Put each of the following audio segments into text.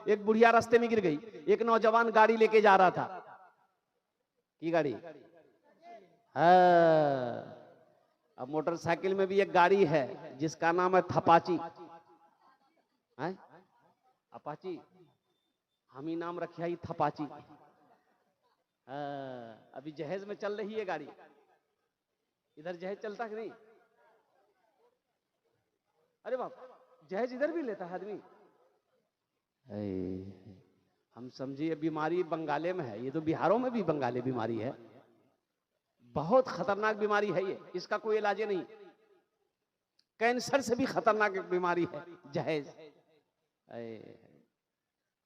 एक बुढ़िया रास्ते में गिर गई, एक नौजवान गाड़ी लेके जा रहा था। की गाड़ी? हाँ। अब मोटरसाइकिल में भी एक गाड़ी है जिसका नाम है थपाची, है अपाची, हम ही नाम रखे ही थपाची। अभी जहेज में चल रही है गाड़ी। इधर जहेज चलता कि नहीं? अरे बाप, जहेज इधर भी लेता है आदमी। हम समझिए बीमारी बंगाले में है, ये तो बिहारों में भी बंगाली बीमारी है। बहुत खतरनाक बीमारी है ये, इसका कोई इलाज नहीं। कैंसर से भी खतरनाक एक बीमारी है जहेज।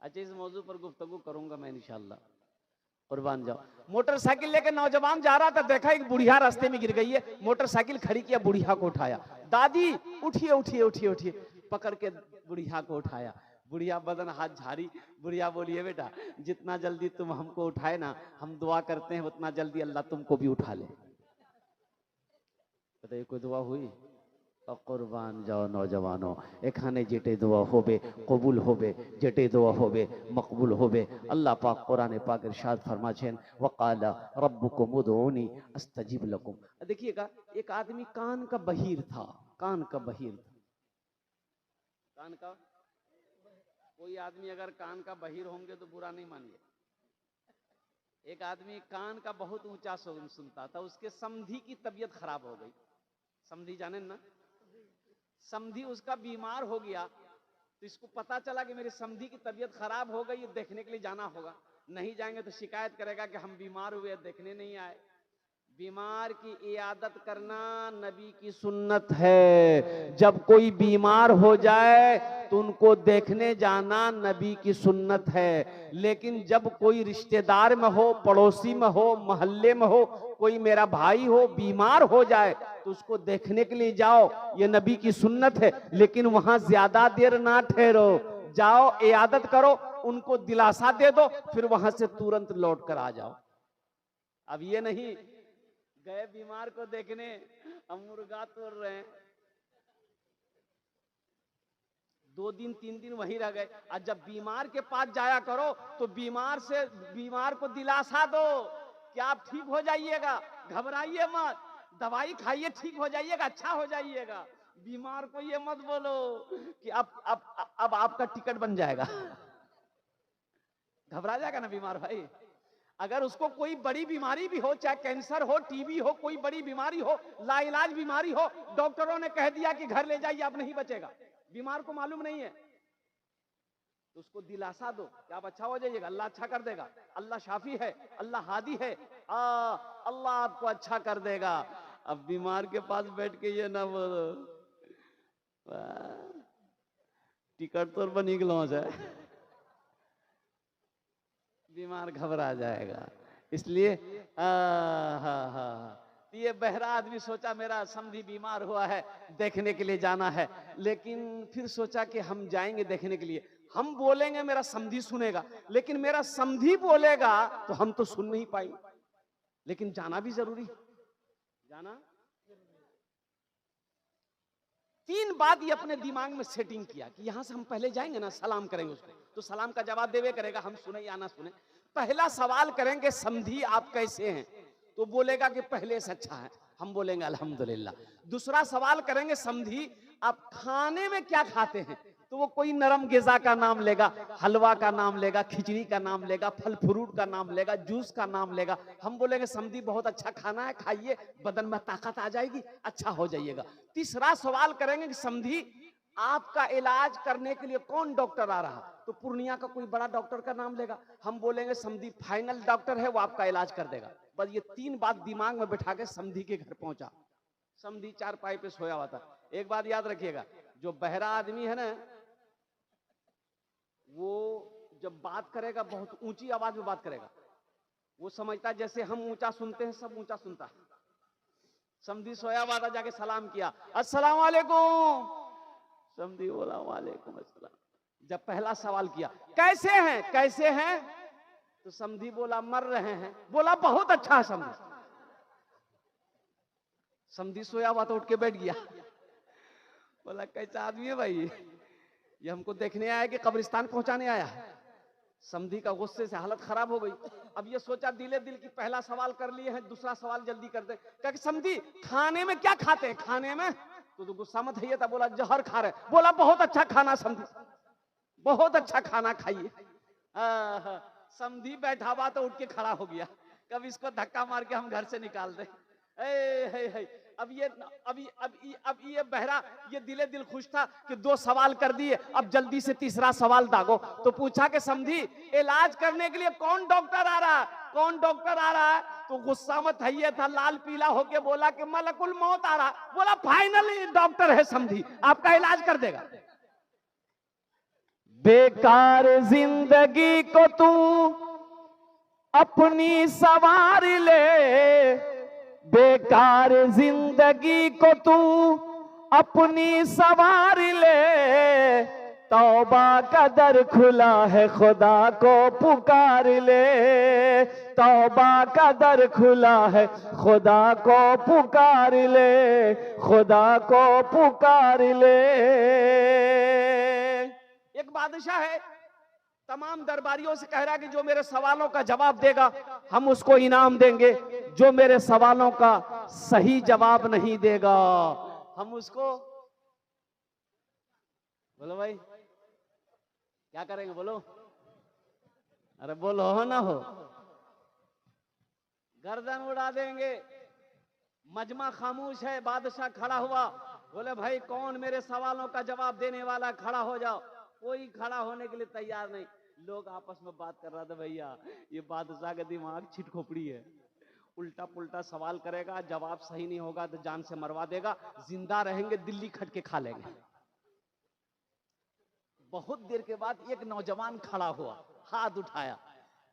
अच्छा, इस मौजू पर गुफ्तगू करूंगा मैं इंशाल्लाह, कुर्बान जाओ। मोटरसाइकिल लेकर नौजवान जा रहा था, देखा एक बुढ़िया रास्ते में गिर गई है, मोटरसाइकिल खड़ी किया, बुढ़िया को उठाया। दादी उठिए उठिए उठिए उठिए, पकड़ के बुढ़िया को उठाया। बुढ़िया बदन हाथ झाड़ी, बुढ़िया बोलिए बेटा जितना जल्दी तुम हमको उठाए ना, हम दुआ करते हैं उतना जल्दी अल्लाह तुमको भी उठा ले। बताइए कोई दुआ हुई? कुर्बान जाओ नौजवानों, एखाने जेटे दुआ होबे कबूल होबे, जेटे दुआ होबे मकबूल होबे। अल्लाह पाक कुरान पाक इरशाद फरमाछेन वकाला रब्बुकुम उदऊनी अस्तजिब लकुम। देखिएगा, एक आदमी कान का बहीर था, कान का बहीर था। कान का कोई आदमी अगर कान का बहीर होंगे तो बुरा नहीं मानिए। एक आदमी कान का बहुत ऊंचा सुनता था, उसके समधी की तबीयत खराब हो गई। समधी जाने ना, समधी उसका बीमार हो गया, तो इसको पता चला कि मेरे समधी की तबीयत खराब हो गई, देखने के लिए जाना होगा। नहीं जाएंगे तो शिकायत करेगा कि हम बीमार हुए, देखने नहीं आए। बीमार की इयादत करना नबी की सुन्नत है। जब कोई बीमार हो जाए तो उनको देखने जाना नबी की सुन्नत है। लेकिन जब कोई रिश्तेदार में हो, पड़ोसी में हो, मोहल्ले में हो, कोई मेरा भाई हो बीमार हो जाए तो उसको देखने के लिए जाओ, ये नबी की सुन्नत है। लेकिन वहां ज्यादा देर ना ठहरो, जाओ इयादत करो, उनको दिलासा दे दो, फिर वहां से तुरंत लौट कर आ जाओ। अब ये नहीं गए बीमार को देखने, हम मुर्गा तोड़ रहे हैं, 2 दिन 3 दिन वहीं रह गए। और जब बीमार के पास जाया करो तो बीमार को दिलासा दो कि आप ठीक हो जाइएगा, घबराइए मत, दवाई खाइए, ठीक हो जाइएगा, अच्छा हो जाइएगा। बीमार को ये मत बोलो कि अब आपका टिकट बन जाएगा। घबरा जाएगा ना बीमार भाई। अगर उसको कोई बड़ी बीमारी भी हो, चाहे कैंसर हो, टीबी हो, कोई बड़ी बीमारी हो, लाइलाज बीमारी हो, डॉक्टरों ने कह दिया कि घर ले जाइए, आप नहीं बचेगा, बीमार को मालूम नहीं है, तो उसको दिलासा दो कि आप अच्छा हो जाइएगा, अल्लाह अच्छा कर देगा, अल्लाह शाफी है, अल्लाह हादी है, अल्लाह आपको अच्छा कर देगा। अब बीमार के पास बैठ के ये ना बोलो टिकट तो बनी गलो है, बीमार घबरा जाएगा। इसलिए ये बहरा आदमी सोचा मेरा समधी बीमार हुआ है, देखने के लिए जाना है। लेकिन फिर सोचा कि हम जाएंगे देखने के लिए, हम बोलेंगे मेरा समधी सुनेगा, लेकिन मेरा समधी बोलेगा तो हम तो सुन नहीं पाएंगे। लेकिन जाना भी जरूरी, जाना 3 बात ये अपने दिमाग में सेटिंग किया कि यहां से हम पहले जाएंगे ना, सलाम करेंगे उसको, तो सलाम का जवाब देवे करेगा, हम सुने या ना सुने। पहला सवाल करेंगे समधी आप कैसे हैं, तो बोलेगा कि पहले से अच्छा है, हम बोलेंगे अल्हम्दुलिल्लाह। दूसरा सवाल करेंगे समधी आप खाने में क्या खाते हैं, तो वो कोई नरम ग़िज़ा का नाम लेगा, हलवा का नाम लेगा, खिचड़ी का नाम लेगा, फल फ्रूट का नाम लेगा, जूस का नाम लेगा। हम बोलेंगे समधी बहुत अच्छा खाना है, खाइए, बदन में ताकत आ जाएगी, अच्छा हो जाइएगा। तीसरा सवाल करेंगे कि समधी आपका इलाज करने के लिए कौन डॉक्टर आ रहा, तो पूर्णिया का कोई बड़ा डॉक्टर का नाम लेगा। हम बोलेंगे समधी फाइनल डॉक्टर है, वो आपका इलाज कर देगा। बस ये 3 बात दिमाग में बैठा के समधी के घर पहुंचा। समधी चारपाई पे सोया हुआ था। एक बात याद रखिएगा, जो बहरा आदमी है ना, वो जब बात करेगा बहुत ऊंची आवाज में बात करेगा। वो समझता जैसे हम ऊंचा सुनते हैं, सब ऊंचा सुनता है। समधी सोया हुआ था, जाके सलाम किया, अस्सलाम वालेकुम। समधी बोला वालेकुम अस्सलाम। जब पहला सवाल किया कैसे हैं, कैसे हैं, तो समधी बोला मर रहे हैं। बोला बहुत अच्छा है समधी। समधी सोया हुआ तो उठ के बैठ गया। बोला कैसा आदमी है भाई, ये हमको देखने आया कि कब्रिस्तान पहुंचाने आया है। समधी का गुस्से से हालत खराब हो गई। अब ये सोचा दिले दिल की पहला सवाल कर लिए हैं, दूसरा सवाल जल्दी कर दे। क्या कि समधी खाने में क्या खाते हैं? खाने में तो गुस्सा मत है था, बोला जहर खा रहे। बोला बहुत अच्छा खाना समधी, बहुत अच्छा खाना खाइए। समधी बैठा हुआ तो उठ के खड़ा हो गया, कब इसको धक्का मार के हम घर से निकाल दे। अब ये बहरा ये दिले दिल खुश था कि 2 सवाल कर दिए, अब जल्दी से तीसरा सवाल दागो। तो पूछा कि समधी इलाज करने के लिए कौन डॉक्टर आ रहा है? कौन डॉक्टर आ रहा है? तो गुस्सा मत है था, लाल पीला होके बोला कि मलकुल मौत आ रहा। बोला फाइनली डॉक्टर है समधी, आपका इलाज कर देगा। बेकार जिंदगी को तू अपनी सवार ले, बेकार जिंदगी को तू अपनी सवार ले, तौबा का दर खुला है खुदा को पुकार ले, तौबा का दर खुला है खुदा को पुकार ले, खुदा को पुकार ले। एक बादशाह है, तमाम दरबारियों से कह रहा कि जो मेरे सवालों का जवाब देगा हम उसको इनाम देंगे, जो मेरे सवालों का सही जवाब नहीं देगा हम उसको, बोलो भाई क्या करेंगे? बोलो, अरे बोलो हो ना हो, गर्दन उड़ा देंगे। मजमा खामोश है, बादशाह खड़ा हुआ, बोले भाई कौन मेरे सवालों का जवाब देने वाला? खड़ा हो जाओ। कोई खड़ा होने के लिए तैयार नहीं। लोग आपस में बात कर रहा था, भैया ये बादशाह का दिमाग छिटखोपड़ी है, उल्टा पुल्टा सवाल करेगा, जवाब सही नहीं होगा तो जान से मरवा देगा, जिंदा रहेंगे दिल्ली खट के खा लेंगे। बहुत देर के बाद एक नौजवान खड़ा हुआ, हाथ उठाया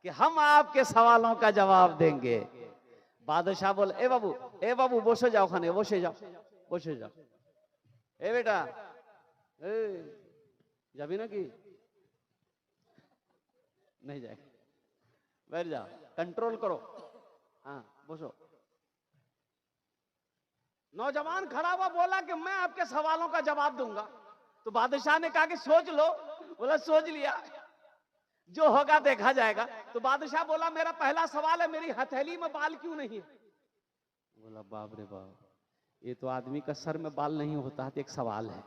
कि हम आपके सवालों का जवाब देंगे। बादशाह बोले ए बाबू बसे जाओ, खाने बसे जाओ, बसे जाओ। ए बेटा जाबी ना कि नहीं जाए, बैठ जाओ, कंट्रोल करो, हाँ बसो। नौजवान खड़ा हुआ, बोला कि मैं आपके सवालों का जवाब दूंगा। तो बादशाह ने कहा कि सोच लो। बोला सोच लिया, जो होगा देखा जाएगा। तो बादशाह बोला मेरा पहला सवाल है, मेरी हथेली में बाल क्यों नहीं है? बोला बाप रे बाप, ये तो आदमी का सर में बाल नहीं होता है, एक सवाल है,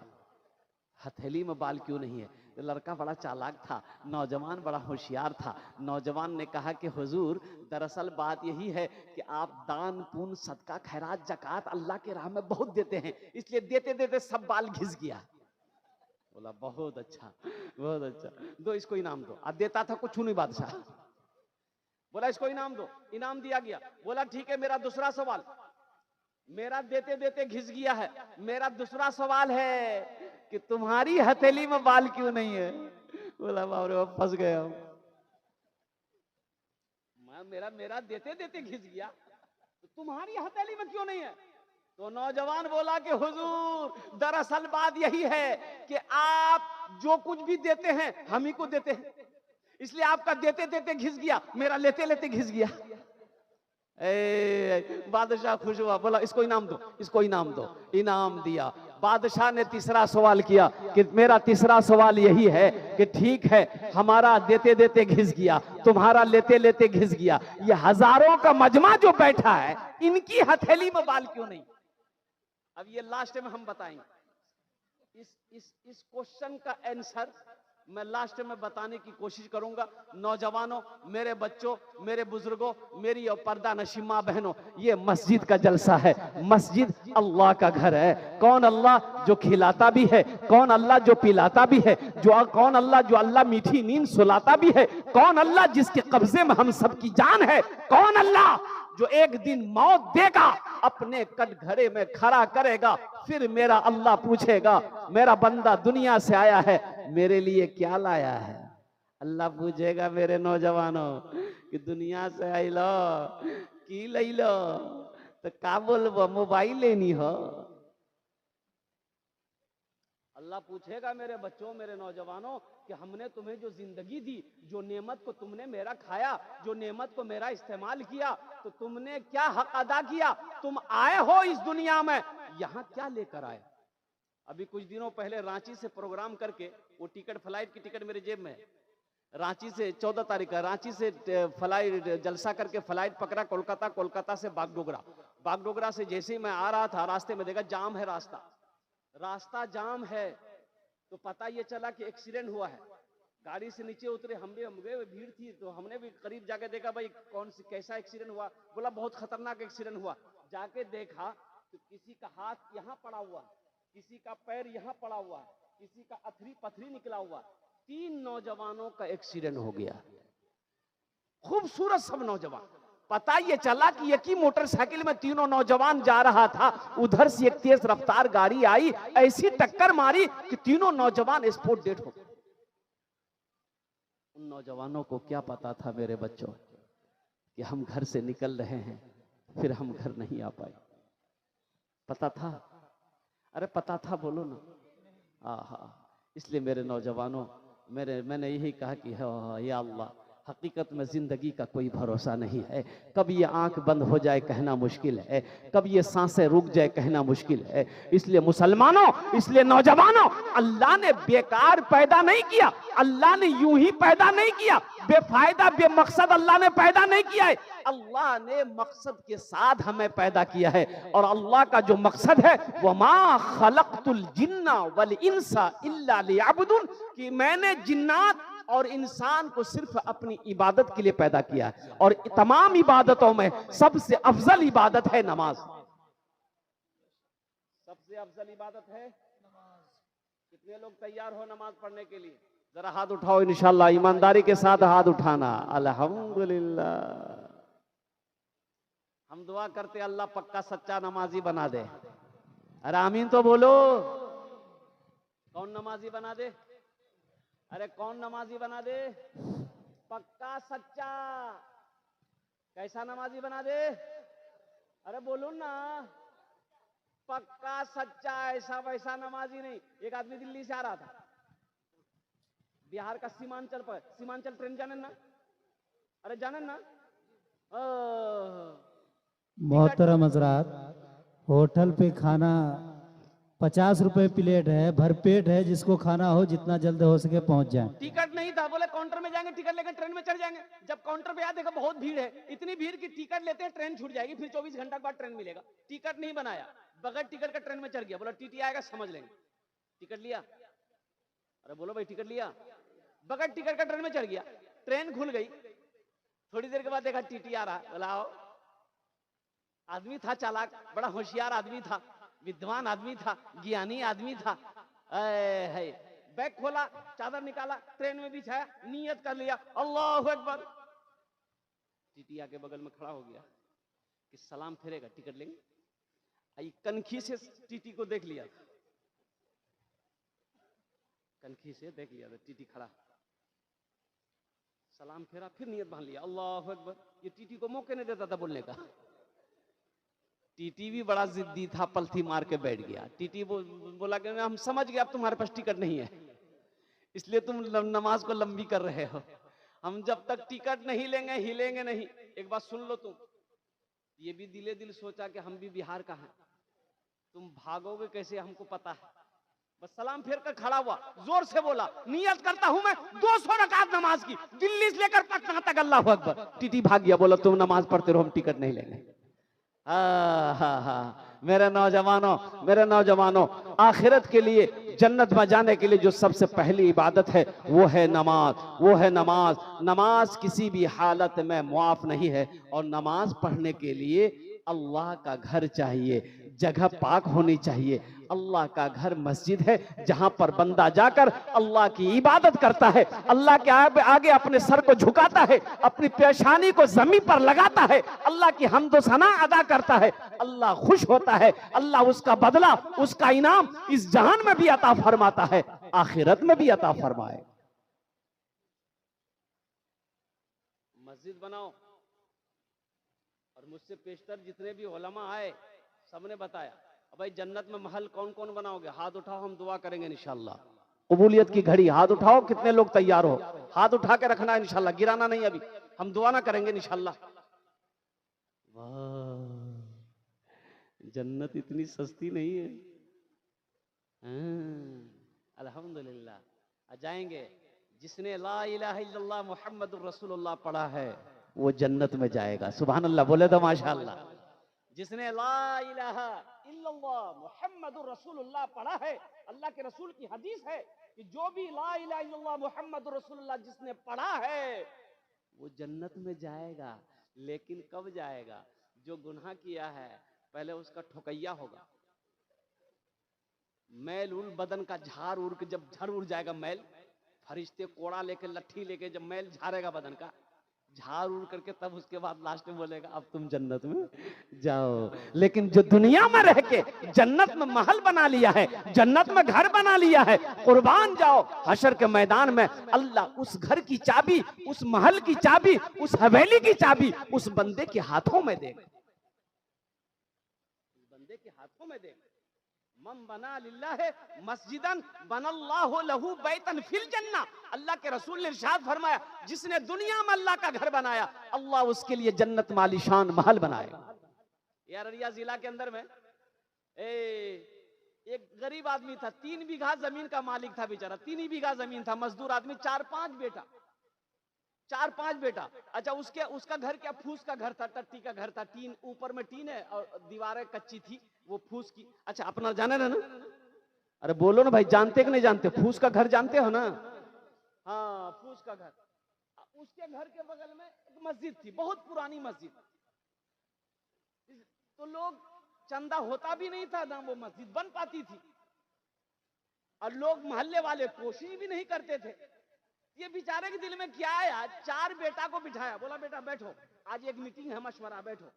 हथेली में बाल क्यों नहीं है? तो लड़का बड़ा चालाक था, नौजवान बड़ा होशियार था। नौजवान ने कहा कि हुजूर दरअसल बात यही है कि आप दान पुण्य सदका खैरात जकात अल्लाह के राह में बहुत देते हैं, इसलिए देते देते सब बाल घिस गया। बोला बहुत अच्छा, बहुत अच्छा, दो इसको इनाम दो। अब देता था कुछ नहीं बादशाह। बोला इसको इनाम दो, इनाम दिया गया। बोला ठीक है, मेरा दूसरा सवाल, मेरा देते देते घिस गया है, मेरा दूसरा सवाल है कि तुम्हारी हथेली में बाल क्यों नहीं है? बोला बाप रे बाप, फंस गया हूं मैं, मेरा देते देते घिस गया, तो तुम्हारी हथेली में क्यों नहीं है? तो नौजवान बोला कि हुजूर दरअसल बात यही है कि आप जो कुछ भी देते हैं हम ही को देते हैं, इसलिए आपका देते देते घिस गया, मेरा लेते लेते घिस गया। बादशाह खुश हुआ, बोला इसको इनाम दो, इसको इनाम दो। इनाम दिया। बादशाह ने तीसरा सवाल किया कि मेरा तीसरा सवाल यही है कि ठीक है हमारा देते देते घिस गया, तुम्हारा लेते लेते घिस गया, ये हजारों का मजमा जो बैठा है इनकी हथेली में बाल क्यों नहीं? अब ये लास्ट में हम बताएंगे। इस क्वेश्चन का आंसर मैं लास्ट में बताने की कोशिश करूंगा। नौजवानों, मेरे बच्चों, मेरे बुजुर्गों, मेरी और पर्दा नशी मां बहनों, ये मस्जिद का जलसा है। मस्जिद अल्लाह का घर है। कौन अल्लाह? जो खिलाता भी है। कौन अल्लाह? जो पिलाता भी है। कौन अल्लाह? जो अल्लाह मीठी नींद सुलाता भी है। कौन अल्लाह? जिसके कब्जे में हम सबकी जान है। कौन अल्लाह? जो एक दिन मौत देगा, अपने कटघरे में खड़ा करेगा, फिर मेरा अल्लाह पूछेगा मेरा बंदा दुनिया से आया है, मेरे लिए क्या लाया है? अल्लाह पूछेगा मेरे नौजवानों कि दुनिया से आई लो की लई लो, तो का बोलबो? मोबाइल लेनी हो? अल्लाह पूछेगा मेरे बच्चों, मेरे नौजवानों कि हमने तुम्हें जो जिंदगी दी, जो नेमत को तुमने मेरा खाया, जो नेमत को मेरा इस्तेमाल किया, तो तुमने क्या हक अदा किया? तुम आए हो इस दुनिया में, यहां क्या लेकर आए? अभी कुछ दिनों पहले रांची से प्रोग्राम करके, वो टिकट, फ्लाइट की टिकट मेरे जेब में है, रांची से 14 तारीख का रांची से फ्लाइट जलसा करके फ्लाइट पकड़ा कोलकाता, कोलकाता से बागडोगरा, बागडोगरा से जैसे ही मैं आ रहा था रास्ते में देखा जाम है, रास्ता जाम है। तो पता ये चला कि एक्सीडेंट हुआ है। गाड़ी से नीचे उतरे, हम गए, भीड़ थी तो हमने भी करीब जाके देखा भाई कौन सी कैसा एक्सीडेंट हुआ। बोला बहुत खतरनाक एक्सीडेंट हुआ। जाके देखा तो किसी का हाथ यहाँ पड़ा हुआ, किसी का पैर यहाँ पड़ा हुआ, किसी का अथरी पथरी निकला हुआ। 3 नौजवानों का एक्सीडेंट हो गया। खूबसूरत सब नौजवान। पता ये चला कि एक ही मोटरसाइकिल में तीनों नौजवान जा रहा था। उधर से एक तेज रफ्तार गाड़ी आई, ऐसी टक्कर मारी कि तीनों नौजवान स्पॉट डेड हो गए। उन नौजवानों को क्या पता था मेरे बच्चों कि हम घर से निकल रहे हैं, फिर हम घर नहीं आ पाए। पता था? अरे पता था, बोलो ना। आहा, इसलिए मेरे नौजवानों, मैंने यही कहा कि या अल्लाह, हकीकत में जिंदगी का कोई भरोसा नहीं है। कब ये आंख बंद हो जाए कहना मुश्किल है, कब ये सांसें रुक जाए कहना मुश्किल है। इसलिए मुसलमानों, इसलिए नौजवानों, अल्लाह ने बेकार पैदा नहीं किया, अल्लाह ने यूं ही पैदा नहीं किया, बेफायदा बेमकसद अल्लाह ने पैदा नहीं किया है। अल्लाह ने मकसद के साथ हमें पैदा किया है। और अल्लाह का जो मकसद है, वमा खलक़तुल जिन्ना वल इंसा इल्ला लियअबुदून, कि मैंने जिन्नात और इंसान को सिर्फ अपनी इबादत के लिए पैदा किया है। और तमाम इबादतों में सबसे अफजल इबादत है नमाज। सबसे अफजल इबादत है नमाज। कितने लोग तैयार हो नमाज पढ़ने के लिए? जरा हाथ उठाओ इंशाल्लाह, ईमानदारी के साथ हाथ उठाना। अल्हम्दुलिल्लाह। हम दुआ करते अल्लाह पक्का सच्चा नमाजी बना दे। अरे आमीन तो बोलो। कौन नमाजी बना दे? अरे कौन नमाजी बना दे? पक्का सच्चा। कैसा नमाजी बना दे? अरे बोलो ना। पक्का सच्चा, ऐसा वैसा नमाजी नहीं। एक आदमी दिल्ली से आ रहा था, बिहार का सीमांचल पर, सीमांचल ट्रेन जाने ना? अरे जाने ना? मोहतरम हजरात, होटल पे खाना 50 रुपए प्लेट है, भरपेट है, जिसको खाना हो जितना जल्द हो सके पहुंच जाए। टिकट नहीं था, बोले काउंटर में जाएंगे, टिकट लेकर ट्रेन में चढ़ जाएंगे। जब काउंटर पे आया देखा बहुत भीड़ है, इतनी भीड़ की टिकट लेते हैं ट्रेन छूट जाएगी, फिर 24 घंटा के बाद ट्रेन मिलेगा। टिकट नहीं बनाया, बगैर टिकट का ट्रेन में चढ़ गया। बोला टीटी आएगा समझ लेंगे। टिकट लिया? अरे बोलो भाई टिकट लिया? बगैर टिकट का ट्रेन में चढ़ गया, ट्रेन खुल गई। थोड़ी देर के बाद देखा टीटी आ रहा। बोला आओ। आदमी था चालाक, बड़ा होशियार आदमी था, विद्वान आदमी था, ज्ञानी आदमी था। है बैग खोला, चादर निकाला, ट्रेन में बिछाया, नियत कर लिया, अल्लाहु अकबर। टीटी आके बगल में खड़ा हो गया कि सलाम फेरेगा, टिकट लेंगे। आई कनखी से टीटी को देख लिया, कनखी से देख लिया, टीटी खड़ा, सलाम फेरा, फिर नियत बांध लिया, अल्लाहु अकबर। ये टीटी को मौके नहीं देता था बोलने का। टीटी भी बड़ा जिद्दी था, पलथी मार के बैठ गया। टीटी बोला कि हम समझ गए अब तुम्हारे पास टिकट नहीं है, इसलिए तुम नमाज को लंबी कर रहे हो। हम जब तक टिकट नहीं लेंगे हिलेंगे नहीं। एक बात सुन लो तुम, ये भी दिले दिल सोचा कि हम भी बिहार का हैं, तुम भागोगे कैसे हमको पता है। बस सलाम फेर कर खड़ा हुआ, जोर से बोला, नियत करता हूं मैं 200 रकात नमाज की, दिल्ली से लेकर पटना तक, अल्लाहु अकबर। टीटी भाग गया, बोला तुम नमाज पढ़ते रहो, हम टिकट नहीं लेंगे। मेरे नौजवानों, आखिरत के लिए, जन्नत में जाने के लिए जो सबसे पहली इबादत है वो है नमाज। नमाज किसी भी हालत में मुआफ नहीं है। और नमाज पढ़ने के लिए अल्लाह का घर चाहिए, जगह पाक होनी चाहिए। अल्लाह का घर मस्जिद है, जहां पर बंदा जाकर अल्लाह की इबादत करता है, अल्लाह के आगे अपने सर को झुकाता है, अपनी पेशानी को जमीन पर लगाता है, अल्लाह की हम्द सना अदा करता है। अल्लाह खुश होता है, अल्लाह उसका बदला, उसका इनाम इस जहान में भी अता फरमाता है, आखिरत में भी अता फरमाए। मस्जिद बनाओ। और मुझसे पेशतर जितने भी उलमा आए, सबने बताया, भाई जन्नत में महल कौन कौन बनाओगे? हाथ उठाओ, हम दुआ करेंगे इंशाल्लाह। कबूलियत की घड़ी, हाथ उठाओ, कितने लोग तैयार हो? हाथ उठा के रखना इंशाल्लाह, गिराना नहीं, अभी हम दुआ ना करेंगे इंशाल्लाह। वाह, जन्नत इतनी सस्ती नहीं है। अल्हम्दुलिल्लाह। जाएंगे। जिसने ला इलाहा इल्लल्लाह मुहम्मदुर रसूलुल्लाह पढ़ा है वो जन्नत में जाएगा। सुभान अल्लाह बोले तो माशाअल्लाह। जिसने ला इलाहा इल्लल्लाह मुहम्मदुर रसूलुल्लाह पढ़ा है, अल्लाह के रसूल की हदीस है कि जो भी ला इलाहा इल्लल्लाह मुहम्मदुर रसूलुल्लाह जिसने पढ़ा है वो जन्नत में जाएगा। लेकिन कब जाएगा? जो गुनाह किया है पहले उसका ठोकैया होगा। मैल उल बदन का झाड़ उड़ के जब झड़ उड़ जाएगा मैल, फरिश्ते कोड़ा लेके लट्ठी लेके जब मैल झाड़ेगा बदन का, झाड़ उड़ करके तब उसके बाद लास्ट में बोलेगा अब तुम जन्नत में जाओ। लेकिन जो दुनिया में रह के जन्नत में महल बना लिया है, जन्नत में घर बना लिया है, कुर्बान जाओ हशर के मैदान में अल्लाह उस घर की चाबी, उस महल की चाबी, उस हवेली की चाबी उस बंदे के हाथों में देगा। उस बंदे के हाथों में देगा। मन बना लिल्लाह मस्जिदन बनल्लाहु लहू बैतन फिल जन्नह। अल्लाह के रसूल ने इरशाद फरमाया, जिसने दुनिया में अल्लाह का घर बनाया अल्लाह उसके लिए जन्नत में आलीशान महल बनाएगा। यार अररिया जिला के अंदर में एक गरीब आदमी था, 3 बीघा जमीन का मालिक था बेचारा। 3 ही बीघा जमीन था, मजदूर आदमी, 4-5 बेटा, 4-5 बेटा। अच्छा उसका घर क्या फूस का घर था, टट्टी का घर था, टीन ऊपर में टीन है और दीवारें कच्ची थी, वो फूस की। अच्छा अपना जाने ना? अरे बोलो ना भाई, जानते कि नहीं जानते? फूस का घर जानते हो ना? हाँ फूस का घर। उसके घर के बगल में एक मस्जिद थी, बहुत पुरानी मस्जिद। तो लोग चंदा होता भी नहीं था ना वो मस्जिद बन पाती थी, और लोग मोहल्ले वाले कोशिश भी नहीं करते थे। ये बेचारे के दिल में क्या आया, 4 बेटा को बिठाया, बोला बेटा बैठो, आज एक मीटिंग है, मशवरा, बैठो।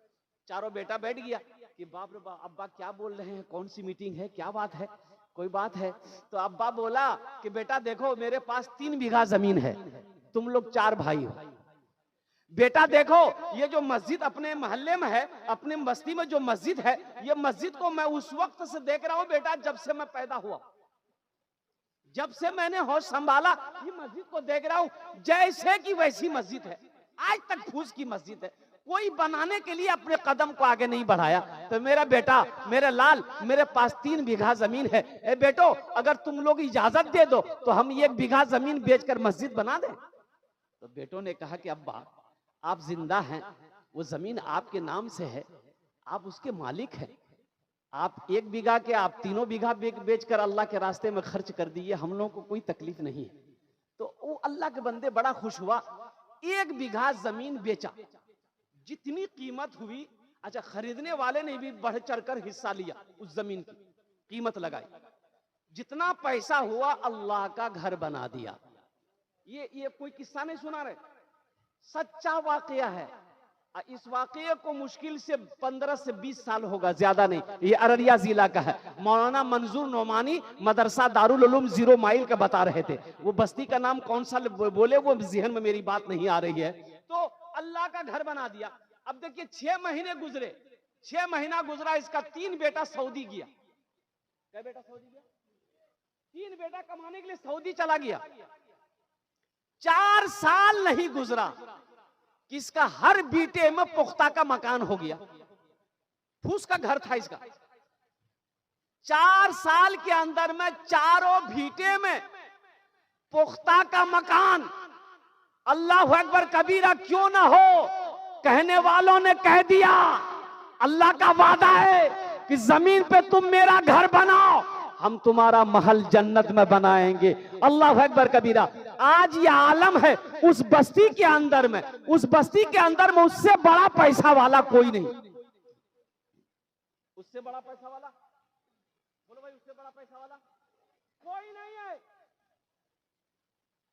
चारों बेटा बैठ गया कि बाप रे बाप अब्बा क्या बोल रहे हैं, कौन सी मीटिंग है, क्या बात है, कोई बात है? तो अब्बा बोला कि बेटा देखो मेरे पास 3 बीघा जमीन है, तुम लोग 4 भाई हो। बेटा देखो ये जो मस्जिद अपने मोहल्ले में है, अपने बस्ती में जो मस्जिद है, ये मस्जिद को मैं उस वक्त से देख रहा हूं बेटा, जब से मैं पैदा हुआ, जब से मैंने होश संभाला ये मस्जिद को देख रहा हूं जैसे कि वैसी मस्जिद है, आज तक फूस की मस्जिद है, कोई बनाने के लिए अपने कदम को आगे नहीं बढ़ाया। तो मेरा बेटा, मेरे लाल, मेरे पास 3 बीघा जमीन है, ए बेटो अगर तुम लोग इजाजत दे दो तो हम 1 बीघा जमीन बेचकर मस्जिद बना दें। तो बेटों ने कहा कि अब्बा आप जिंदा हैं, वो जमीन आपके नाम से है, आप उसके मालिक हैं, आप 1 बीघा के आप 3 बीघा बेचकर अल्लाह के रास्ते में खर्च कर दिए, हम लोगों को कोई तकलीफ नहीं है। तो वो अल्लाह के बंदे बड़ा खुश हुआ, 1 बीघा जमीन बेचा, जितनी कीमत हुई। अच्छा खरीदने वाले ने भी बढ़ चढ़कर हिस्सा लिया, उस जमीन की कीमत लगाई, जितना पैसा हुआ अल्लाह का घर बना दिया। ये कोई किस्सा नहीं सुना रहे, सच्चा वाकया है। इस वाकये को मुश्किल से 15 से 20 साल होगा, ज्यादा नहीं। ये अररिया जिला का है। मौलाना मंजूर नोमानी मदरसा दारुल उलूम 0 माइल का बता रहे थे। वो बस्ती का नाम कौन सा बोले वो जहन में मेरी बात नहीं आ रही है। तो अल्लाह का घर बना दिया। अब देखिए 6 महीने गुजरे, 6 महीना गुजरा, इसका 3 बेटा सऊदी गया। क्या बेटा सऊदी गया? 3 बेटा कमाने के लिए सऊदी चला गया। 4 साल नहीं गुजरा कि इसका हर बीटे में पुख्ता का मकान हो गया। फूस का घर था इसका। 4 साल के अंदर में चारों बीटे में पुख्ता का मकान। अल्लाह अकबर कबीरा क्यों ना हो, कहने वालों ने कह दिया अल्लाह का वादा है कि जमीन पे तुम मेरा घर बनाओ, हम तुम्हारा महल जन्नत में बनाएंगे। अल्लाह अकबर कबीरा। आज ये आलम है उस बस्ती के अंदर में, उस बस्ती के अंदर में उससे बड़ा पैसा वाला कोई नहीं। उससे बड़ा पैसा वाला बोलो भाई, उससे बड़ा पैसा वाला कोई नहीं है।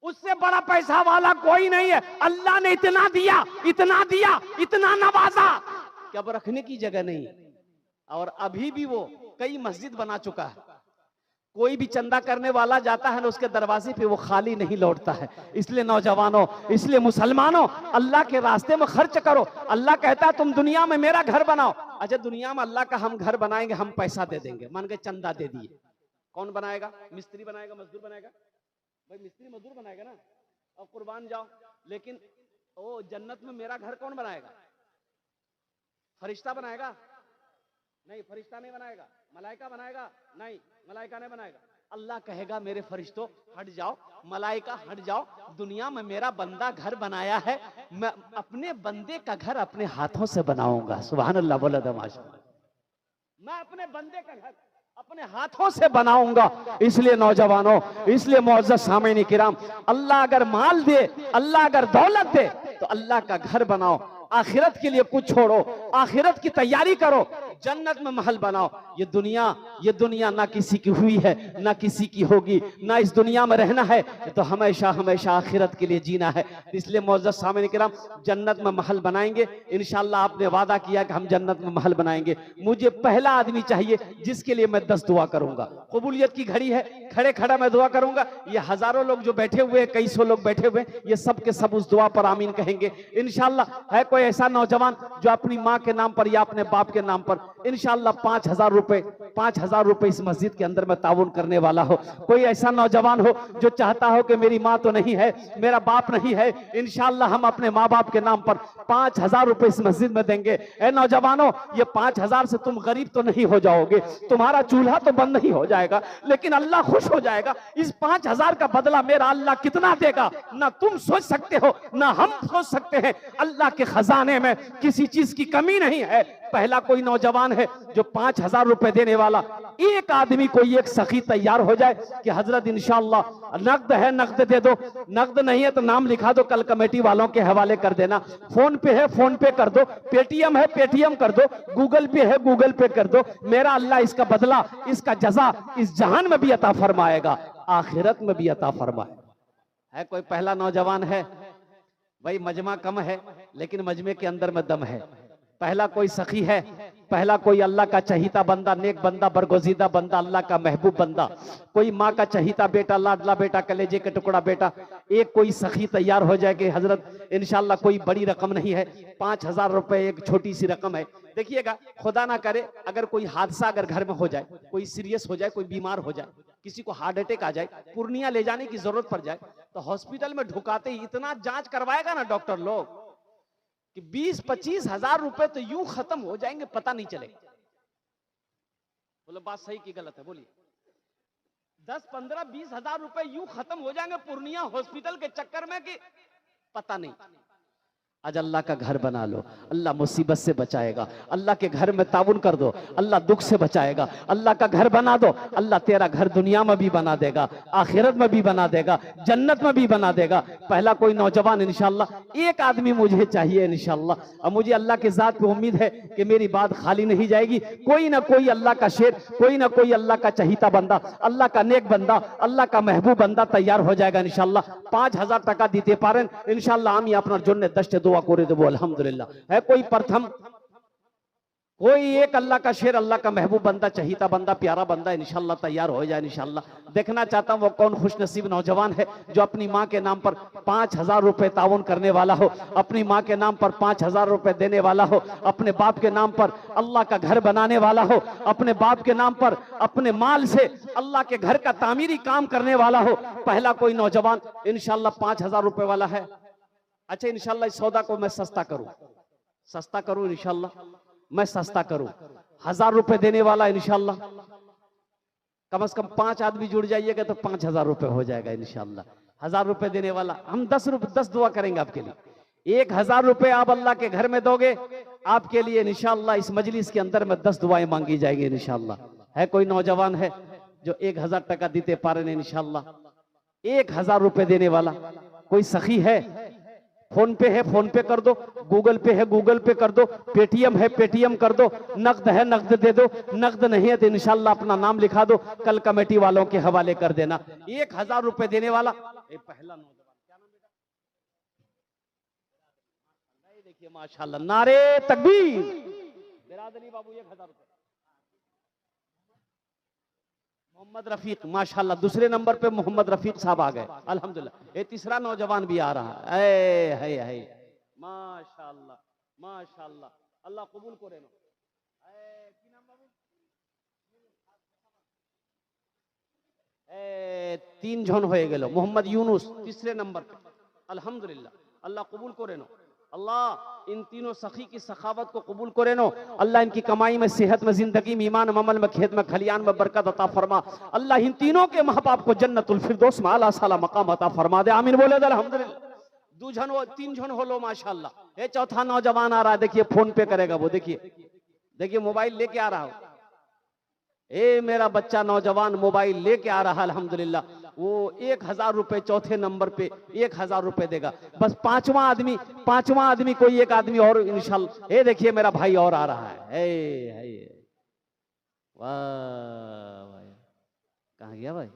उससे बड़ा पैसा वाला कोई नहीं है। अल्लाह ने इतना दिया, इतना दिया, इतना नवाजा कि अब रखने की जगह नहीं। और अभी भी वो कई मस्जिद बना चुका है। कोई भी चंदा करने वाला जाता है ना, उसके दरवाजे पे वो खाली नहीं लौटता है। इसलिए नौजवानों, इसलिए मुसलमानों, अल्लाह के रास्ते में खर्च करो। अल्लाह कहता है तुम दुनिया में मेरा घर बनाओ। अच्छा दुनिया में अल्लाह का हम घर बनाएंगे, हम पैसा दे देंगे, मान के चंदा दे दिए, कौन बनाएगा? मिस्त्री बनाएगा, मजदूर बनाएगा? भाई मिस्त्री मजदूर बनाएगा ना, और कुर्बान जाओ। लेकिन ओ जन्नत में मेरा घर कौन बनाएगा? फरिश्ता बनाएगा? नहीं, फरिश्ता नहीं बनाएगा। मलाइका बनाएगा? नहीं। मलाइका नहीं बनाएगा। अल्लाह कहेगा मेरे फरिश्तों हट जाओ, मलाइका हट जाओ, दुनिया में मेरा बंदा घर बनाया है, मैं अपने बंदे का घर अपने हाथों से बनाऊंगा। सुभान अल्लाह, बोला था माशाअल्लाह। मैं अपने बंदे का घर अपने हाथों से बनाऊंगा। इसलिए नौजवानों, इसलिए मुअज़्ज़ज़ सामीन किराम, अल्लाह अगर माल दे, अल्लाह अगर दौलत दे तो अल्लाह का घर बनाओ। आखिरत के लिए कुछ छोड़ो, आखिरत की तैयारी करो, जन्नत में महल बनाओ। ये दुनिया ना किसी की हुई है ना किसी की होगी, ना इस दुनिया में रहना है तो हमेशा हमेशा आखिरत के लिए जीना है। इसलिए मुअज़्ज़ज़ सामीन किराम, जन्नत में महल बनाएंगे इंशाअल्लाह। आपने वादा किया कि हम जन्नत में महल बनाएंगे। मुझे पहला आदमी चाहिए जिसके लिए मैं 10 दुआ करूंगा। कबूलियत की घड़ी है, खड़े खड़ा मैं दुआ करूंगा। ये हजारों लोग जो बैठे हुए, कई सौ लोग बैठे हुए, ये सब के सब उस दुआ पर आमीन कहेंगे इंशाअल्लाह। है कोई ऐसा नौजवान जो अपनी माँ के नाम पर या अपने बाप के नाम पर इंशाअल्लाह 5,000 रुपए इस मस्जिद के अंदर में ताउन करने वाला हो? कोई ऐसा नौजवान हो जो चाहता हो कि मेरी माँ तो नहीं है, मेरा बाप नहीं है, इंशाअल्लाह हम अपने माँ बाप के नाम पर 5,000 रुपए इस मस्जिद में देंगे। ए नौजवानों, ये 5,000 से तुम गरीब तो नहीं हो जाओगे, तुम्हारा चूल्हा तो बंद नहीं हो जाएगा, लेकिन अल्लाह खुश हो जाएगा। इस 5,000 का बदला मेरा अल्लाह कितना देगा ना तुम सोच सकते हो ना हम सोच सकते हैं। अल्लाह के खजाने में किसी चीज की कमी नहीं है। पहला कोई नौजवान है जो 5,000 रुपए देने वाला, एक आदमी कोई एक सखी तैयार हो जाए कि हजरत इंशाअल्लाह नकद है नकद दे दो, नकद नहीं है तो नाम लिखा दो, कल कमेटी वालों के हवाले कर देना, फोन पे है फोन पे कर दो, पेटीएम है पेटीएम कर दो, गूगल पे है गूगल पे कर दो। मेरा अल्लाह इसका बदला, इसका जजा इस जहान में भी अता फरमाएगा, आखिरत में भी अता फरमाएगा। है कोई पहला नौजवान है? भाई मजमा कम है लेकिन मजमे के अंदर में दम है। पहला कोई सखी है, पहला कोई अल्लाह का चहीता बंदा, नेक बंदा, बरगुज़ीदा बंदा, अल्लाह का महबूब बंदा, कोई माँ का चहीता बेटा, लाडला बेटा, कलेजे के टुकड़ा बेटा, एक कोई सखी तैयार हो जाए कि हजरत इंशाअल्लाह कोई बड़ी रकम नहीं है, 5,000 रुपए एक छोटी सी रकम है। देखिएगा, खुदा ना करे अगर कोई हादसा अगर घर में हो जाए, कोई सीरियस हो जाए, कोई बीमार हो जाए, किसी को हार्ट अटैक आ जाए, पूर्णिया ले जाने की जरूरत पड़ जाए, तो हॉस्पिटल में ढुकाते ही इतना जांच करवाएगा ना डॉक्टर लोग कि 20-25 हजार रुपए तो यूं खत्म हो जाएंगे, पता नहीं चलेगा। बोलो बात सही की गलत है? बोलिए। 10-15-20 हजार रुपए यूं खत्म हो जाएंगे पूर्णिया हॉस्पिटल के चक्कर में कि पता नहीं। आज अल्लाह का घर बना लो, अल्लाह मुसीबत से बचाएगा। अल्लाह के घर में ताउन कर दो, अल्लाह दुख से बचाएगा। अल्लाह का घर बना दो, अल्लाह तेरा घर दुनिया में भी बना देगा, आखिरत में भी बना देगा, जन्नत में भी बना देगा। पहला कोई नौजवान इंशाअल्लाह, एक आदमी मुझे चाहिए इंशाअल्लाह, और मुझे अल्लाह के ज़ात पे उम्मीद है कि मेरी बात खाली नहीं जाएगी। कोई ना कोई अल्लाह का शेर, कोई ना कोई अल्लाह का चहीता बंदा, अल्लाह का नेक बंदा, अल्लाह का महबूब बंदा तैयार हो जाएगा इंशाअल्लाह। 5,000 টাকা দিতে পারেন इंशाअल्लाह, আমি আপনার জন্য 10টা দোয়া করে দেবো अल्हम्दुलिल्लाह। है कोई प्रथम, कोई एक अल्लाह का शेर, अल्लाह का महबूब बंदा, चहीता बंदा, प्यारा बंदा इंशाअल्लाह तैयार हो जाए इंशाअल्लाह। देखना चाहता हूं वो कौन खुश नसीब नौजवान है जो अपनी माँ के नाम पर 5,000 रुपए ताउन करने वाला हो, अपनी माँ के नाम पर 5,000 रुपए देने वाला हो, अपने बाप के नाम पर अल्लाह का घर बनाने वाला हो, अपने बाप के नाम पर अपने माल से अल्लाह के घर का तामीरी काम करने वाला हो। पहला कोई नौजवान इंशाअल्लाह 5,000 रुपए वाला है। अच्छा इंशाअल्लाह इस सौदा को मैं सस्ता करूं इंशाअल्लाह, मैं सस्ता करूं। 1,000 रुपए देने वाला इंशाअल्लाह, कम से कम 5 आदमी जुड़ जाइएगा तो 5,000 रुपए हो जाएगा इंशाअल्लाह। 1,000 रुपए देने वाला, हम 10 दुआ करेंगे आपके लिए। 1,000 रुपए आप अल्लाह के घर में दोगे, आपके लिए इंशाअल्लाह इस मजलिस के अंदर में 10 दुआएं मांगी जाएंगी इंशाअल्लाह। है कोई नौजवान है जो 1,000 টাকা दीते पारे इंशाअल्लाह, 1,000 रुपए देने वाला कोई सखी है? फोन पे है फोन पे कर दो, गूगल पे है गूगल पे कर दो, पेटीएम है पेटीएम कर दो, नकद है नकद दे दो, नकद नहीं है तो इंशाअल्लाह अपना नाम लिखा दो, कल कमेटी वालों के हवाले कर देना। 1,000 रुपए देने वाला पहला नौजवान, क्या नाम बेटा? देखिए माशाअल्लाह, नारे तकबीर। बिरादरी बाबू 1,000 रुपए। मोहम्मद रफीक माशाल्लाह, दूसरे नंबर पे मोहम्मद रफीक साहब आ गए अल्हम्दुलिल्लाह। ये तीसरा नौजवान भी आ रहा है माशाल्लाह माशाल्लाह, अल्लाह कबूल करे नो। কি নাম বাবু? 3 জন হয়ে গেল। মোহাম্মদ ইউনুস तीसरे नंबर पे अल्हम्दुलिल्लाह, अल्लाह कबूल करे नो। अल्लाह इन तीनों सखी की सखावत को कबूल करे नो। अल्लाह इनकी कमाई में, सेहत में, जिंदगी में, ईमान में, अमल में, खेत में, खलियान में बरकत अता फरमा। अल्लाह इन तीनों के माँ बाप को जन्नतुल फिरदौस में आला साला मकाम अता फरमा दे। आमीन बोले अल्हम्दुलिल्लाह। दो जन हो, तीन जन हो लो माशाल्लाह। ये चौथा नौजवान आ रहा है, देखिए फोन पे करेगा वो, देखिए देखिए मोबाइल लेके आ रहा हो। ए मेरा बच्चा नौजवान मोबाइल लेके आ रहा है अल्हम्दुलिल्लाह। वो 1000 रुपए चौथे नंबर पे 1000 रुपए देगा। बस पांचवा आदमी कोई एक आदमी और इंशाल्लाह। ये देखिए मेरा भाई और आ रहा है। वाह भाई, कहाँ गया भाई?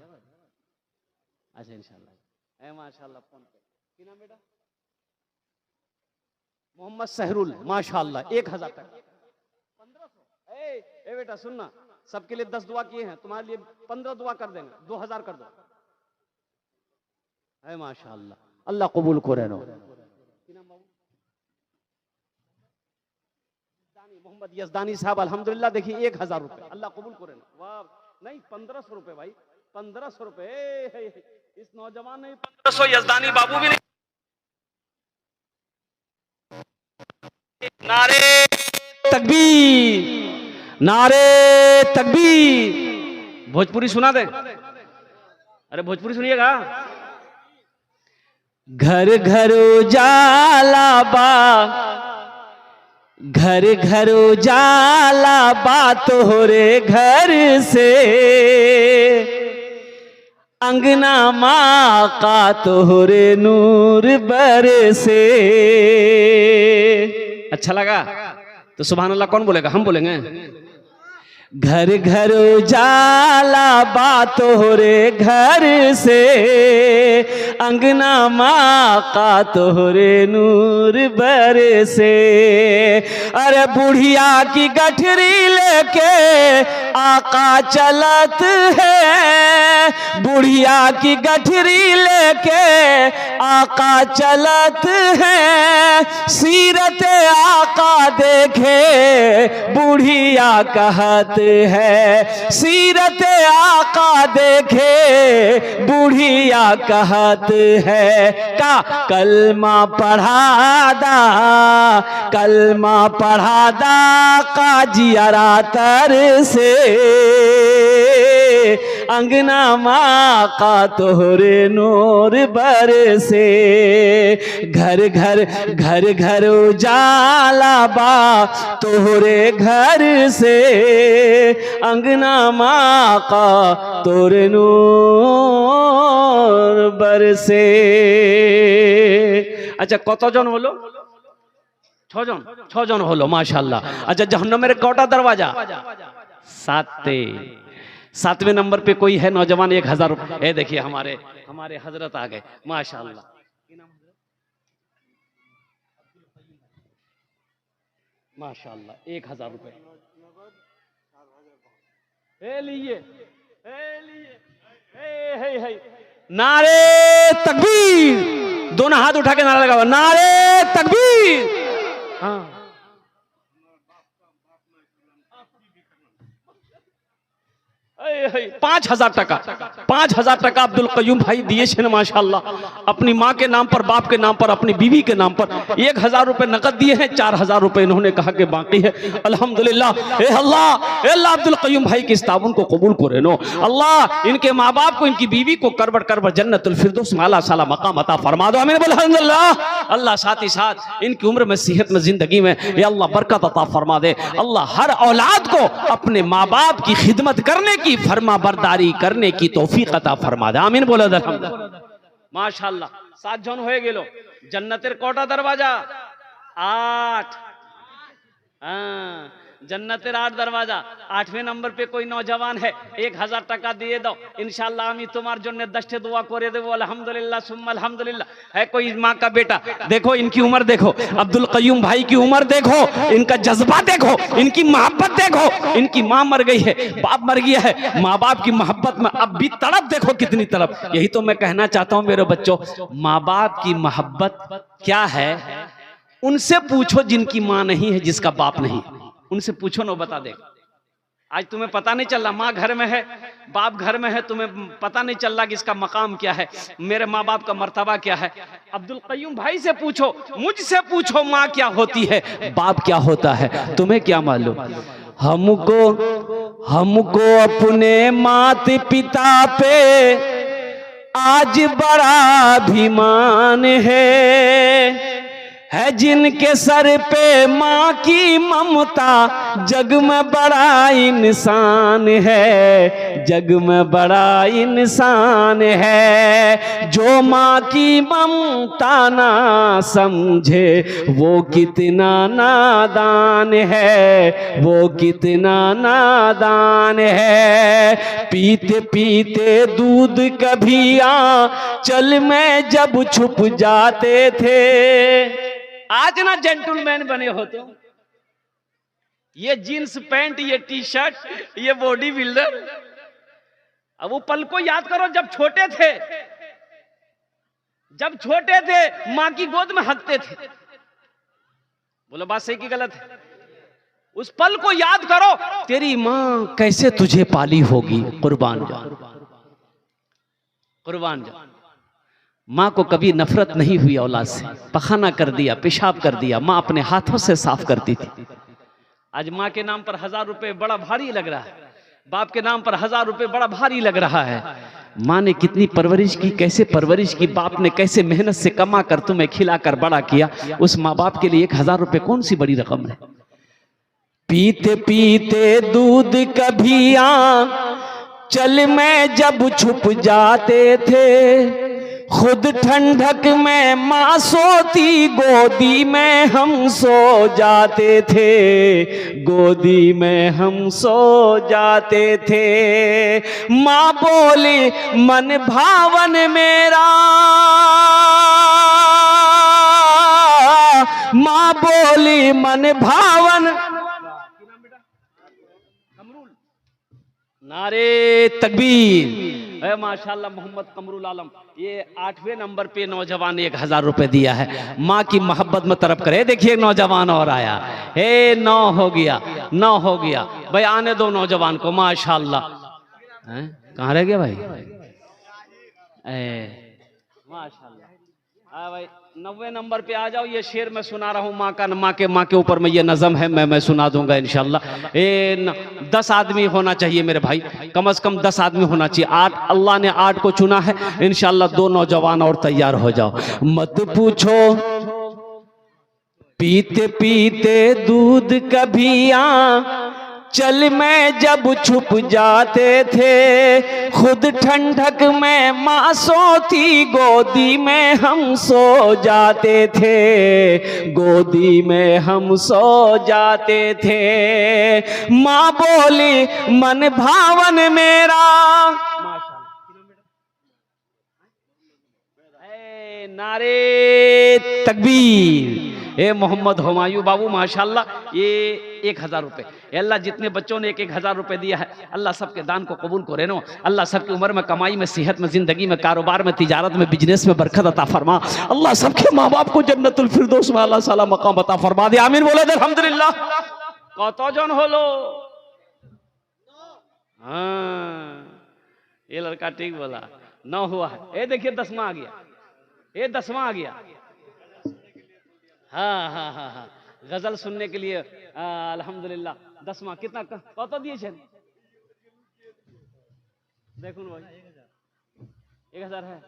अच्छा इंशाल्लाह। माशाल्लाह फोन पे क्या नाम बेटा? मोहम्मद सहरुल, माशाल्लाह 1000 टका 1500। ए बेटा सुनना, सबके लिए 10 दुआ किए हैं, तुम्हारे लिए 15 दुआ कर देंगे, 2000 कर दो। है माशाल्लाह, अल्लाह कबूल करे नो। मोहम्मद यजदानी साहब अल्हम्दुलिल्लाह, देखिए 1000 रुपए, अल्लाह कबूल करे नो। वाह, नहीं 1500 रुपए भाई, 1500 रुपए। इस नौजवान ने 1500, यजदानी बाबू भी नहीं। नारे तकबीर, नारे तकबीर। भोजपुरी सुना दे, अरे भोजपुरी सुनिएगा। घर घर उजाला बा, घर घर उजाला बा तोहरे घर से, अंगना माँ का तोहरे नूर बरसे। अच्छा लगा तो सुभान अल्लाह कौन बोलेगा? हम बोलेंगे। घर घर उजाला बा तोहरे घर से, अंगना माँ का तोहरे नूर बरसे। अरे बुढ़िया की गठरी लेके आका चलत है, बुढ़िया की गठरी लेके आका चलत है, सीरत आका देखे बुढ़िया कहत है, सीरत आका देखे बुढ़िया कहत है। का कलमा पढ़ादा, कलमा पढ़ादा का जियरा तर से, अंगना माँ का तोहरे नूर बरसे। घर घर घर घर उजाला बा तोहरे घर से, अंगना माँ का तोरे नूर बरसे। अच्छा কতজন হলো? 6 জন, 6 জন হলো माशाल्लाह। अच्छा जहन्नमेर कौटा दरवाजा? 7। 7वें नंबर पे कोई है नौजवान? 1000 रुपए। ये देखिए हमारे हजरत आ गए माशाल्लाह। माशाल्लाह 1000 रुपए। नारे तकबीर, दोनों हाथ उठा के नारा लगा, नारे तकबीर। हाँ 5000 टका, 5000 टका अब्दुल कयूम भाई दिए छे माशाल्लाह। अपनी माँ के नाम पर, बाप के नाम पर, अपनी बीवी के नाम पर 1000 रुपए नकद दिए हैं। 4000 रुपए इन्होंने कहा कि बाकी है। अल्हम्दुलिल्लाह। ए अल्लाह, ए अल्लाह अब्दुल कयूम भाई की इस ताउन को कबूल करे नो। अल्लाह इनके माँ बाप को, इनकी बीवी को करबट करबट जन्नतुल फिरदौस में आला साला मकाम अता फरमा दो। आमीन बोलो अल्हम्दुलिल्लाह। अल्लाह साथ ही साथ इनकी उम्र में, सेहत में, जिंदगी में या अल्लाह बरकत अता फरमा दे। अल्लाह हर औलाद को अपने माँ बाप की खिदमत करने की, फरमा बरदारी करने की तौफीक अता फरमा दे। आमीन बोलो अल्हम्दुलिल्लाह। माशाल्लाह 7 जन हो गेलो। जन्नतेर कोटा दरवाजा? 8। हाँ जन्नतेर 8 दरवाजा। 8वें नंबर पे कोई नौजवान है, 1000 टका दिए दो इंशाल्लाह। আমি তোমার জন্য 10 दुआ करे देबो अल्हम्दुलिल्लाह सुम्मा अल्हम्दुलिल्लाह। है कोई माँ का बेटा? देखो इनकी उम्र देखो, अब्दुल कयूम भाई की उम्र देखो, इनका जज्बा देखो, इनकी मोहब्बत देखो। इनकी माँ मर गई है, बाप मर गया है, माँ बाप की मोहब्बत में अब भी तड़प देखो कितनी तड़प। यही तो मैं कहना चाहता हूँ मेरे बच्चों, माँ बाप की मोहब्बत क्या है उनसे पूछो जिनकी माँ नहीं है, जिसका बाप नहीं। उनसे पूछो ना, बता दे। आज तुम्हें पता नहीं चल रहा, माँ घर में है, बाप घर में है, तुम्हें पता नहीं चल रहा कि इसका मकाम क्या है, मेरे माँ बाप का मर्तबा क्या है। अब्दुल कय्यूम भाई से पूछो, मुझसे पूछो, माँ क्या होती है, बाप क्या होता है, तुम्हें क्या मालूम। हमको अपने माता पिता पे आज बड़ा अभिमान है जिनके सर पे माँ की ममता, जग में बड़ा इंसान है, जग में बड़ा इंसान है। जो माँ की ममता ना समझे वो कितना नादान है, वो कितना नादान है। पीते पीते दूध कभी चल में जब छुप जाते थे। आज ना जेंटलमैन बने हो तुम, ये जीन्स पैंट, ये टी शर्ट, ये बॉडी बिल्डर। अब वो पल को याद करो जब छोटे थे, जब छोटे थे मां की गोद में हंसते थे। बोलो बात सही की गलत है? उस पल को याद करो, तेरी मां कैसे तुझे पाली होगी। कुर्बान जान, कुर्बान जान। माँ को कभी नफरत नहीं हुई औलाद से, पखाना कर दिया, पेशाब कर दिया, माँ अपने हाथों से साफ करती थी। आज माँ के नाम पर 1000 रुपए बड़ा भारी लग रहा है, बाप के नाम पर 1000 रुपए बड़ा भारी लग रहा है। माँ ने कितनी परवरिश की, कैसे परवरिश की, बाप ने कैसे मेहनत से कमा कर तुम्हें खिलाकर बड़ा किया। उस माँ बाप के लिए 1000 रुपए कौन सी बड़ी रकम है। पीते पीते दूध कभी चल में जब छुप जाते थे, खुद ठंडक में माँ सोती, गोदी में हम सो जाते थे, गोदी में हम सो जाते थे। माँ बोली मन भावन मेरा, माँ बोली मन भावन। नारे तकबीर। माशाल्लाह मोहम्मद कमरुल आलम, ये 8वें नंबर पे नौजवान 1000 रुपए दिया है। माँ की मोहब्बत में तरफ करे। देखिए नौजवान और आया, हे 9 हो गया, 9 हो गया भाई, आने दो नौजवान को। माशाल्लाह, कहाँ रह गया भाई? माशाल्लाह भाई 90 नंबर पे आ जाओ। ये शेर मैं सुना रहा हूँ माँ का, माँ के ऊपर में ये नज़म है, मैं सुना दूंगा इंशाल्लाह। 10 आदमी होना चाहिए मेरे भाई, कम से कम 10 आदमी होना चाहिए। 8 अल्लाह ने 8 को चुना है, इंशाल्लाह 2 नौजवान और तैयार हो जाओ। मत पूछो पीते पीते दूध कभी चल में जब छुप जाते थे, खुद ठंडक में माँ सोती, गोदी में हम सो जाते थे, गोदी में हम सो जाते थे। माँ बोली मन भावन मेरा। नारे तकबीर। ए मोहम्मद हुमायूं बाबू माशाल्लाह, ये 1000 रुपए। अल्लाह जितने बच्चों ने 1000 रुपए दिया है, अल्लाह सबके दान को कबूल करे नो। अल्लाह सबकी उम्र में, कमाई में, सेहत में, जिंदगी में, कारोबार में, तिजारत में, बिजनेस में बरकत अता फरमा। अल्लाह सबके माँ बाप को जन्नतुल फिरदौस में अल्लाह साला मकाम अता फरमा दे। आमीन बोले अल्हम्दुलिल्लाह। कतजन हलो? हाँ, ये लड़का ठीक बोला, 9 हुआ है। ये देखिए 10वां आ गया, ये 10वां आ गया। हाँ हाँ हाँ हाँ, गजल सुनने के लिए अल्हम्दुलिल्लाह। 10वां कितना कत दिए छे? देखो भाई 1000 है।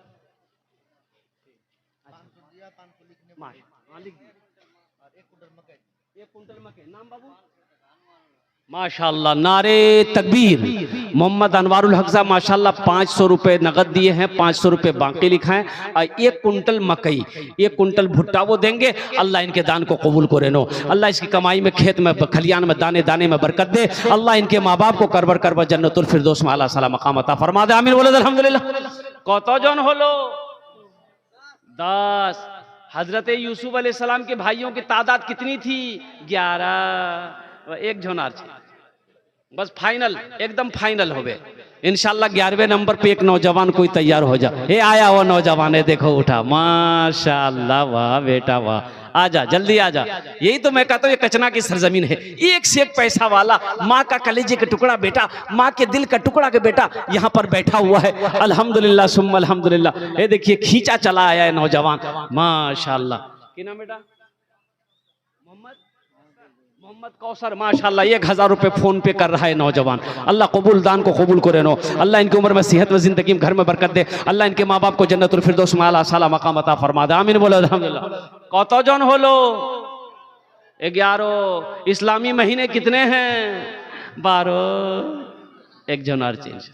एक कुंटल मकई। नाम बाबू? माशाल्लाह, नारे तकबीर। मोहम्मद अनवारुल हक साहब माशाल्लाह 500 रुपए नगद दिए हैं, 500 रुपए बाकी लिखा है। और 1 कुंटल मकई, 1 कुंटल भुट्टा वो देंगे। अल्लाह इनके दान को कबूल करे नो। अल्लाह इसकी कमाई में, खेत में, खलियान में, दाने दाने में बरकत दे। अल्लाह इनके माँ बाप को करबर करबर जन्नतुल फिरदौस में अल्लाह साला मकाम अता फरमा दे। आमीन बोले अल्हम्दुलिल्लाह। कतजन हलो? 10। हजरत यूसुफ अलैहिस्सलाम के भाइयों की तादाद कितनी थी? 11। एक जोनार छे बस, फाइनल एकदम फाइनल हो गए इंशाल्लाह। 11वें नंबर पे एक नौजवान कोई तैयार हो जा। ये आया वो नौजवान है, देखो उठा, माशाल्लाह, वाह बेटा वाह, आजा जल्दी आजा। यही तो मैं कहता हूँ ये कचना की सरजमीन है, एक से एक पैसा वाला, माँ का कलेजे का टुकड़ा बेटा, माँ के दिल का टुकड़ा के बेटा यहाँ पर बैठा हुआ है। अल्हम्दुलिल्लाह सुम्मा अल्हम्दुलिल्लाह। ये देखिए खींचा चला आया है नौजवान, माशाल्लाह। क्या नाम बेटा? मोहम्मद कौसर, माशाल्लाह 1000 रुपए फोन पे कर रहा है नौजवान। अल्लाह कबूल दान को कबूल करे नो, अल्लाह इनकी उम्र में सेहत व जिंदगी में घर में बरकत दे, अल्लाह इनके माँ बाप को जन्नतुल फिरदौस में आला साला मकाम अता फरमा दे, आमीन बोलो अल्हम्दुलिल्लाह। कतजन हलो? 11। इस्लामी महीने कितने हैं? 12। एक जन और चेंज।